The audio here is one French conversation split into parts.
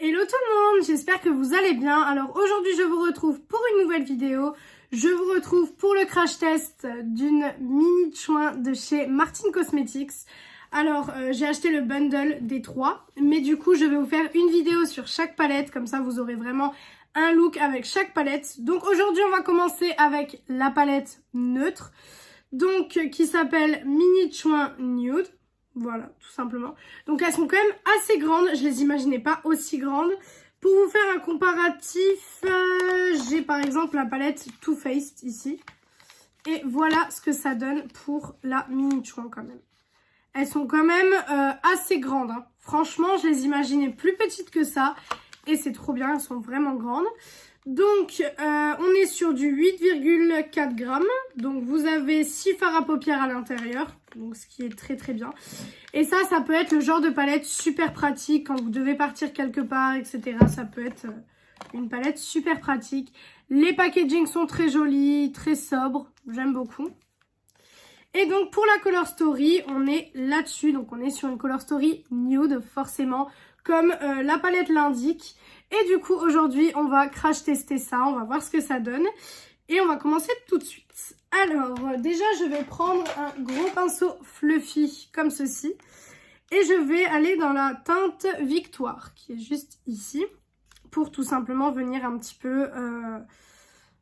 Hello tout le monde, j'espère que vous allez bien. Alors aujourd'hui je vous retrouve pour une nouvelle vidéo. Je vous retrouve pour le crash test d'une mini chouin de chez Martin Cosmetics. Alors j'ai acheté le bundle des 3, mais du coup je vais vous faire une vidéo sur chaque palette, comme ça vous aurez vraiment un look avec chaque palette. Donc aujourd'hui on va commencer avec la palette neutre, donc qui s'appelle Mini Chouin Nude. Voilà, tout simplement. Donc elles sont quand même assez grandes, je les imaginais pas aussi grandes. Pour vous faire un comparatif, j'ai par exemple la palette Too Faced ici. Et voilà ce que ça donne pour la mini chouin quand même. Elles sont quand même assez grandes, hein. Franchement, je les imaginais plus petites que ça. Et c'est trop bien, elles sont vraiment grandes. Donc, on est sur du 8,4 grammes. Donc, vous avez 6 fards à paupières à l'intérieur. Donc, ce qui est très très bien. Et ça peut être le genre de palette super pratique quand vous devez partir quelque part, etc. Ça peut être une palette super pratique. Les packaging sont très jolis, très sobres. J'aime beaucoup. Et donc, pour la Color Story, on est là-dessus. Donc, on est sur une Color Story nude, forcément, comme la palette l'indique. Et du coup, aujourd'hui, on va crash tester ça. On va voir ce que ça donne. Et on va commencer tout de suite. Alors, déjà, je vais prendre un gros pinceau fluffy, comme ceci. Et je vais aller dans la teinte Victoire, qui est juste ici. Pour tout simplement venir un petit peu...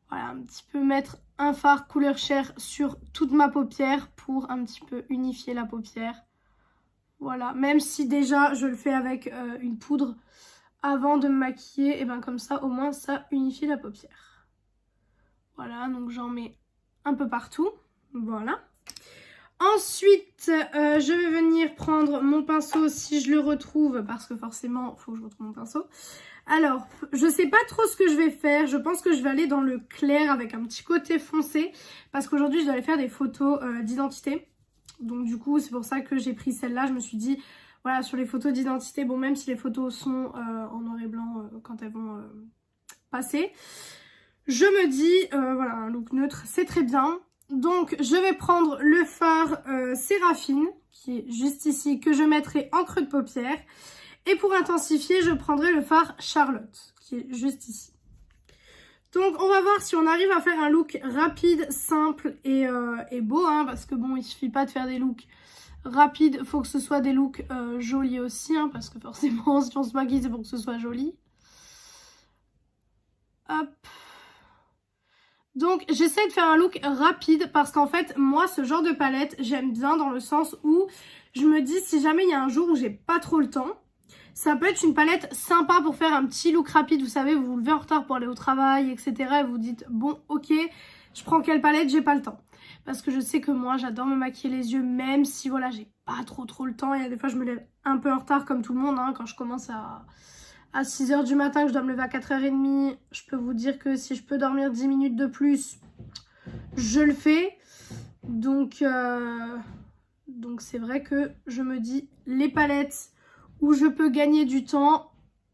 voilà, un petit peu mettre un fard couleur chair sur toute ma paupière pour un petit peu unifier la paupière. Voilà, même si déjà je le fais avec une poudre avant de me maquiller, et bien comme ça au moins ça unifie la paupière. Voilà, donc j'en mets un peu partout, voilà. Ensuite, je vais venir prendre mon pinceau si je le retrouve, parce que forcément il faut que je retrouve mon pinceau. Alors, je sais pas trop ce que je vais faire. Je pense que je vais aller dans le clair avec un petit côté foncé. Parce qu'aujourd'hui, je dois aller faire des photos d'identité. Donc du coup, c'est pour ça que j'ai pris celle-là. Je me suis dit, voilà, sur les photos d'identité, bon, même si les photos sont en noir et blanc quand elles vont passer, je me dis, voilà, un look neutre, c'est très bien. Donc, je vais prendre le fard Séraphine, qui est juste ici, que je mettrai en creux de paupière. Et pour intensifier, je prendrai le fard Charlotte, qui est juste ici. Donc, on va voir si on arrive à faire un look rapide, simple et beau, hein, parce que bon, il suffit pas de faire des looks rapides, il faut que ce soit des looks jolis aussi, hein, parce que forcément, si on se maquille, c'est pour que ce soit joli. Hop. Donc, j'essaie de faire un look rapide, parce qu'en fait, moi, ce genre de palette, j'aime bien dans le sens où je me dis, si jamais il y a un jour où j'ai pas trop le temps, ça peut être une palette sympa pour faire un petit look rapide. Vous savez, vous vous levez en retard pour aller au travail, etc. Et vous dites, bon, ok, je prends quelle palette, j'ai pas le temps. Parce que je sais que moi, j'adore me maquiller les yeux, même si, voilà, j'ai pas trop le temps. Il y a des fois, je me lève un peu en retard, comme tout le monde, hein, quand je commence à 6 h du matin, que je dois me lever à 4 h 30. Je peux vous dire que si je peux dormir 10 minutes de plus, je le fais. Donc c'est vrai que je me dis, les palettes où je peux gagner du temps,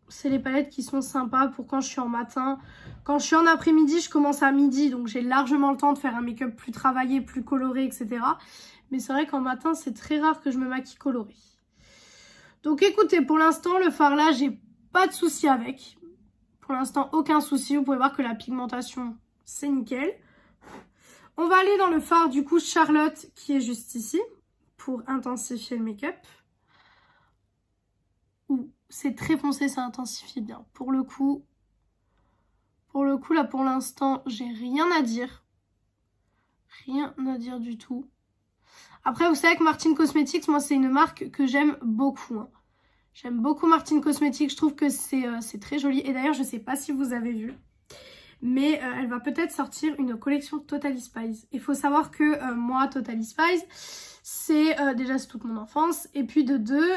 c'est les palettes qui sont sympas pour quand je suis en matin. Quand je suis en après-midi, je commence à midi, donc j'ai largement le temps de faire un make-up plus travaillé, plus coloré, etc. Mais c'est vrai qu'en matin, c'est très rare que je me maquille colorée. Donc écoutez, pour l'instant, le fard là, j'ai pas de souci avec. Pour l'instant, aucun souci. Vous pouvez voir que la pigmentation, c'est nickel. On va aller dans le fard du coup Charlotte, qui est juste ici, pour intensifier le make-up. C'est très foncé, ça intensifie bien. Pour le coup là pour l'instant, j'ai rien à dire. Rien à dire du tout. Après, vous savez que Martin Cosmetics, moi, c'est une marque que j'aime beaucoup, hein. J'aime beaucoup Martin Cosmetics, je trouve que c'est très joli. Et d'ailleurs, je sais pas si vous avez vu, mais elle va peut-être sortir une collection Totally Spies. Il faut savoir que moi, Totally Spies, c'est déjà c'est toute mon enfance. Et puis de deux,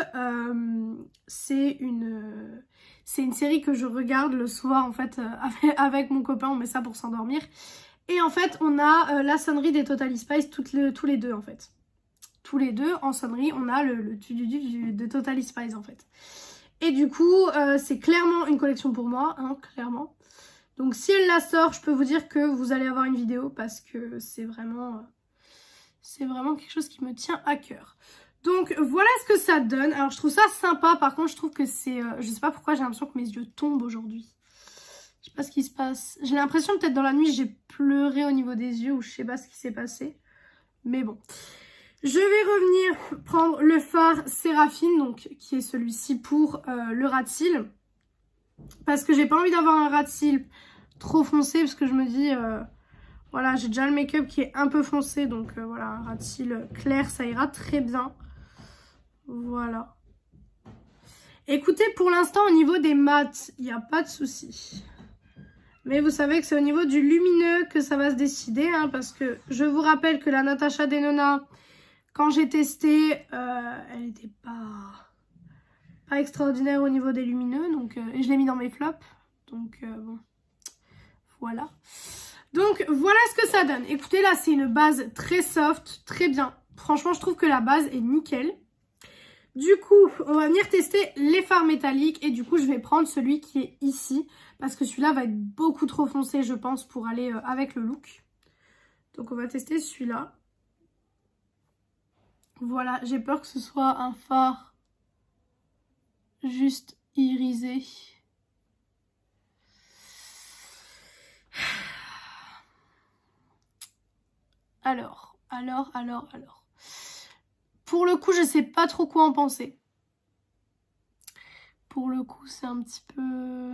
c'est une série que je regarde le soir en fait avec mon copain. On met ça pour s'endormir. Et en fait, on a la sonnerie des Totally Spies tous les deux en fait. Tous les deux, en sonnerie, on a le de Totally Spies en fait. Et du coup, c'est clairement une collection pour moi, hein, clairement. Donc si elle la sort, je peux vous dire que vous allez avoir une vidéo parce que c'est vraiment quelque chose qui me tient à cœur. Donc voilà ce que ça donne. Alors je trouve ça sympa, par contre je trouve que c'est... je sais pas pourquoi j'ai l'impression que mes yeux tombent aujourd'hui. Je sais pas ce qui se passe. J'ai l'impression peut-être dans la nuit j'ai pleuré au niveau des yeux ou je sais pas ce qui s'est passé. Mais bon. Je vais revenir prendre le fard Séraphine, donc qui est celui-ci pour le ras de cils. Parce que j'ai pas envie d'avoir un ras de cils trop foncé, parce que je me dis... voilà, j'ai déjà le make-up qui est un peu foncé, donc voilà, un ras de cils clair, ça ira très bien. Voilà. Écoutez, pour l'instant, au niveau des mats, il n'y a pas de souci. Mais vous savez que c'est au niveau du lumineux que ça va se décider, hein, parce que je vous rappelle que la Natasha Denona, quand j'ai testé, elle n'était pas extraordinaire au niveau des lumineux, donc et je l'ai mis dans mes flops. Donc bon, voilà. Donc voilà ce que ça donne. Écoutez, là c'est une base très soft, très bien. Franchement, je trouve que la base est nickel. Du coup, on va venir tester les fards métalliques et du coup, je vais prendre celui qui est ici parce que celui-là va être beaucoup trop foncé, je pense, pour aller avec le look. Donc on va tester celui-là. Voilà, j'ai peur que ce soit un fard juste irisé. Alors. Pour le coup, je sais pas trop quoi en penser. Pour le coup, c'est un petit peu...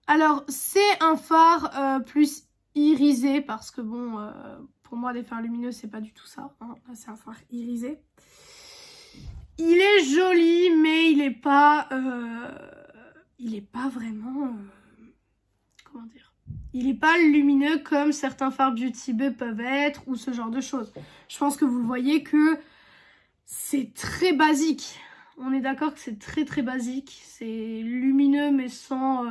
Alors, c'est un fard plus irisé parce que bon, pour moi, des fards lumineux, c'est pas du tout ça. Hein. Là, c'est un fard irisé. Il est joli, mais il est pas vraiment... comment dire? Il est pas lumineux comme certains fards Beauty Bay peuvent être ou ce genre de choses. Je pense que vous voyez que c'est très basique. On est d'accord que c'est très très basique. C'est lumineux mais sans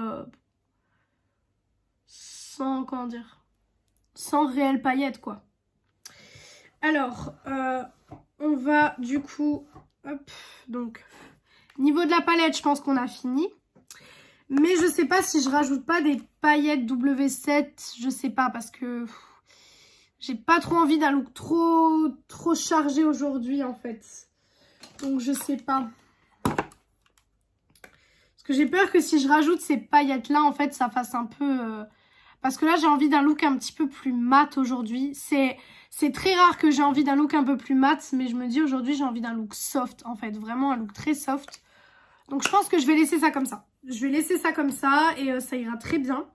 comment dire, sans réelle paillette quoi. Alors, on va du coup, hop, donc, niveau de la palette, je pense qu'on a fini. Mais je sais pas si je rajoute pas des paillettes W7, je sais pas, parce que j'ai pas trop envie d'un look trop chargé aujourd'hui en fait. Donc je sais pas. Parce que j'ai peur que si je rajoute ces paillettes là, en fait, ça fasse un peu... Parce que là, j'ai envie d'un look un petit peu plus mat aujourd'hui. C'est très rare que j'ai envie d'un look un peu plus mat, mais je me dis aujourd'hui, j'ai envie d'un look soft, en fait. Vraiment un look très soft. Donc, je pense que je vais laisser ça comme ça. Je vais laisser ça comme ça et ça ira très bien.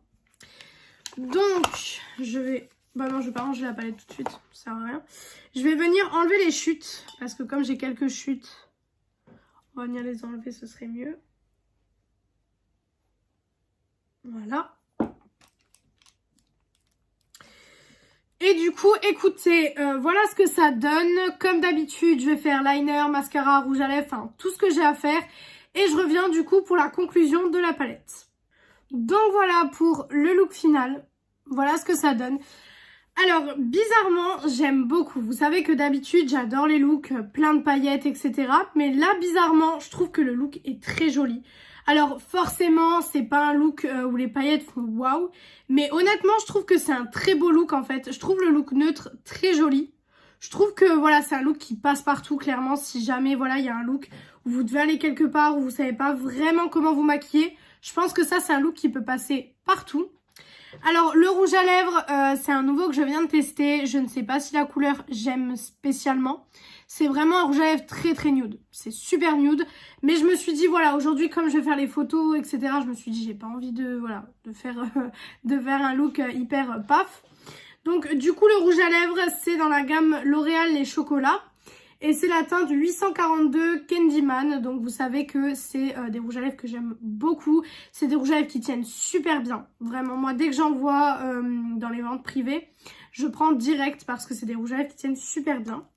Donc, je vais... Bah non, je vais pas ranger la palette tout de suite. Ça sert à rien. Je vais venir enlever les chutes. Parce que comme j'ai quelques chutes, on va venir les enlever, ce serait mieux. Voilà. Et du coup, écoutez, voilà ce que ça donne. Comme d'habitude, je vais faire liner, mascara, rouge à lèvres, enfin tout ce que j'ai à faire. Et je reviens du coup pour la conclusion de la palette. Donc voilà pour le look final. Voilà ce que ça donne. Alors, bizarrement, j'aime beaucoup. Vous savez que d'habitude, j'adore les looks plein de paillettes, etc. Mais là, bizarrement, je trouve que le look est très joli. Alors, forcément, c'est pas un look où les paillettes font waouh. Mais honnêtement, je trouve que c'est un très beau look, en fait. Je trouve le look neutre très joli. Je trouve que, voilà, c'est un look qui passe partout, clairement. Si jamais, voilà, il y a un look où vous devez aller quelque part, où vous savez pas vraiment comment vous maquiller, je pense que ça, c'est un look qui peut passer partout. Alors, le rouge à lèvres, c'est un nouveau que je viens de tester. Je ne sais pas si la couleur, j'aime spécialement. C'est vraiment un rouge à lèvres très très nude. C'est super nude. Mais je me suis dit, voilà, aujourd'hui, comme je vais faire les photos, etc., je me suis dit, j'ai pas envie de, voilà, de faire un look hyper paf. Donc, du coup, le rouge à lèvres, c'est dans la gamme L'Oréal Les Chocolats. Et c'est la teinte 842 Candyman. Donc vous savez que c'est des rouges à lèvres que j'aime beaucoup. C'est des rouges à lèvres qui tiennent super bien. Vraiment, moi dès que j'en vois dans les ventes privées, je prends direct parce que c'est des rouges à lèvres qui tiennent super bien.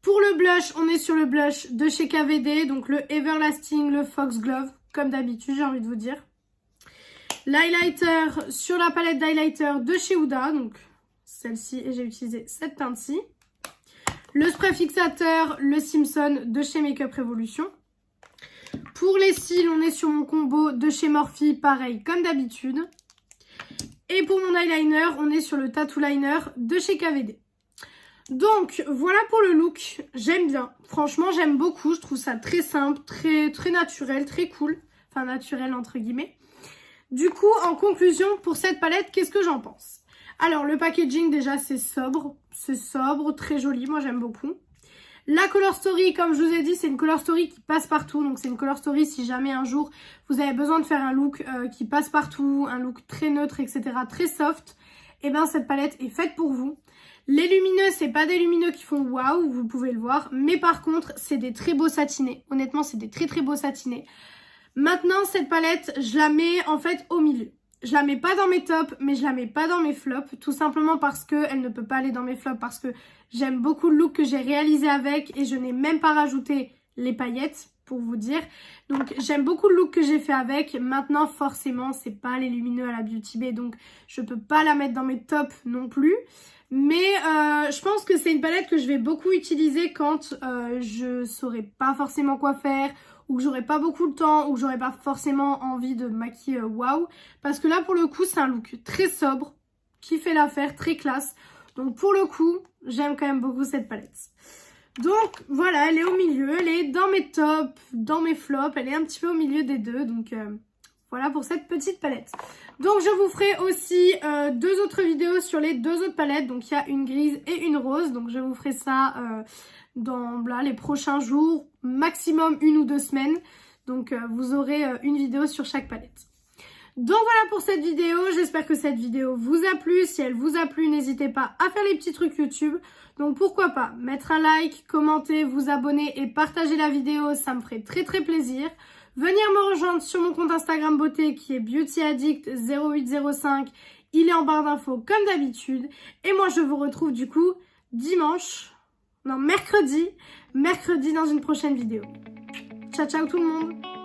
Pour le blush, on est sur le blush de chez KVD. Donc le Everlasting, le Foxglove, comme d'habitude j'ai envie de vous dire. L'highlighter sur la palette d'highlighter de chez Huda. Donc celle-ci, et j'ai utilisé cette teinte-ci. Le spray fixateur, le Simpson de chez Makeup Revolution. Pour les cils, on est sur mon combo de chez Morphe, pareil comme d'habitude. Et pour mon eyeliner, on est sur le Tattoo Liner de chez KVD. Donc voilà pour le look, j'aime bien, franchement j'aime beaucoup, je trouve ça très simple, très naturel, très cool, enfin naturel entre guillemets. Du coup en conclusion pour cette palette, qu'est-ce que j'en pense? Alors le packaging déjà c'est sobre, très joli, moi j'aime beaucoup. La color story, comme je vous ai dit, c'est une color story qui passe partout, donc c'est une color story si jamais un jour vous avez besoin de faire un look qui passe partout, un look très neutre, etc., très soft, et bien cette palette est faite pour vous. Les lumineux, c'est pas des lumineux qui font waouh, vous pouvez le voir, mais par contre, c'est des très beaux satinés. Honnêtement, c'est des très beaux satinés. Maintenant, cette palette, je la mets en fait au milieu. Je la mets pas dans mes tops, mais je la mets pas dans mes flops, tout simplement parce qu'elle ne peut pas aller dans mes flops, parce que j'aime beaucoup le look que j'ai réalisé avec et je n'ai même pas rajouté les paillettes, pour vous dire. Donc j'aime beaucoup le look que j'ai fait avec. Maintenant, forcément, c'est pas les lumineux à la Beauty Bay, donc je peux pas la mettre dans mes tops non plus. Mais je pense que c'est une palette que je vais beaucoup utiliser quand je saurais pas forcément quoi faire, ou que j'aurais pas beaucoup de temps, ou que j'aurais pas forcément envie de me maquiller waouh. Parce que là pour le coup c'est un look très sobre, qui fait l'affaire, très classe. Donc pour le coup, j'aime quand même beaucoup cette palette. Donc voilà, elle est au milieu, elle est dans mes tops, dans mes flops, elle est un petit peu au milieu des deux. Donc voilà pour cette petite palette. Donc je vous ferai aussi deux autres vidéos sur les deux autres palettes. Donc il y a une grise et une rose. Donc je vous ferai ça dans là, les prochains jours, maximum 1 ou 2 semaines. Donc vous aurez une vidéo sur chaque palette. Donc voilà pour cette vidéo, j'espère que cette vidéo vous a plu. Si elle vous a plu, n'hésitez pas à faire les petits trucs YouTube. Donc pourquoi pas mettre un like, commenter, vous abonner et partager la vidéo, ça me ferait très plaisir. Venir me rejoindre sur mon compte Instagram beauté qui est beautyaddict0805. Il est en barre d'infos comme d'habitude. Et moi je vous retrouve du coup mercredi dans une prochaine vidéo. Ciao ciao tout le monde!